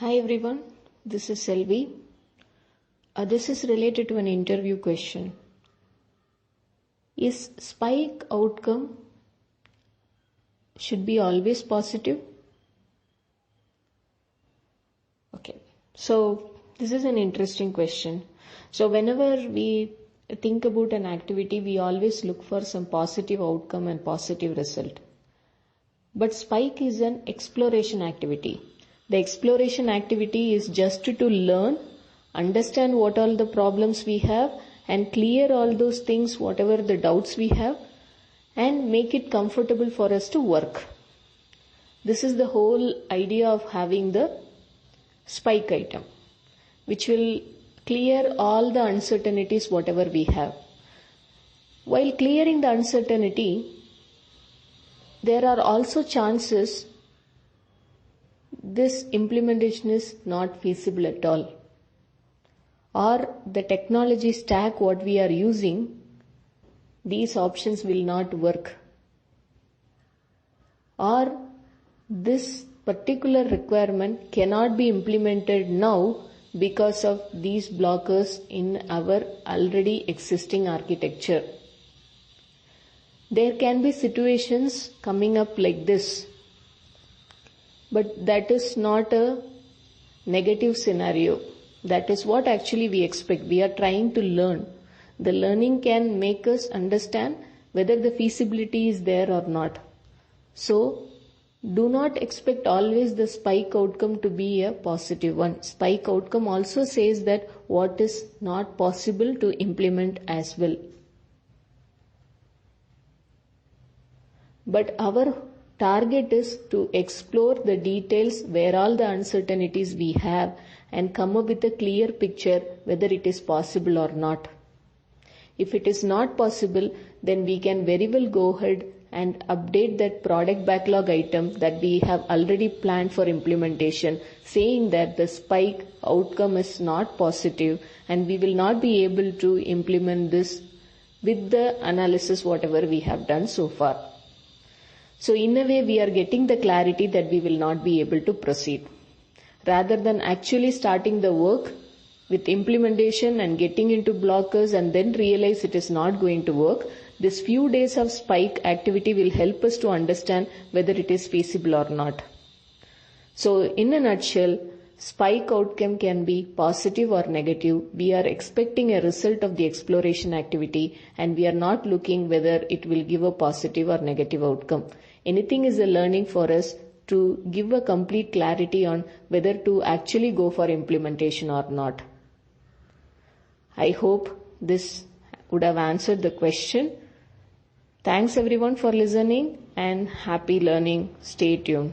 Hi everyone, this is Selvi. This is related to an interview question. Is spike outcome should be always positive? Okay, so this is an interesting question. So whenever we think about an activity, we always look for some positive outcome and positive result. But spike is an exploration activity. The exploration activity is just to learn, understand what all the problems we have and clear all those things, whatever the doubts we have, and make it comfortable for us to work. This is the whole idea of having the spike item, which will clear all the uncertainties whatever we have. While clearing the uncertainty, there are also chances this implementation is not feasible at all, or the technology stack what we are using, these options will not work, or this particular requirement cannot be implemented now because of these blockers in our already existing architecture. There can be situations coming up like this, but that is not a negative scenario. That is what actually we expect. We are trying to learn. The learning can make us understand whether the feasibility is there or not. So, do not expect always the spike outcome to be a positive one. Spike outcome also says that what is not possible to implement as well. But our target is to explore the details where all the uncertainties we have and come up with a clear picture whether it is possible or not. If it is not possible, then we can very well go ahead and update that product backlog item that we have already planned for implementation, saying that the spike outcome is not positive and we will not be able to implement this with the analysis whatever we have done so far. So in a way we are getting the clarity that we will not be able to proceed. Rather than actually starting the work with implementation and getting into blockers and then realize it is not going to work, this few days of spike activity will help us to understand whether it is feasible or not. So in a nutshell, spike outcome can be positive or negative. We are expecting a result of the exploration activity and we are not looking whether it will give a positive or negative outcome. Anything is a learning for us to give a complete clarity on whether to actually go for implementation or not. I hope this would have answered the question. Thanks everyone for listening and happy learning. Stay tuned.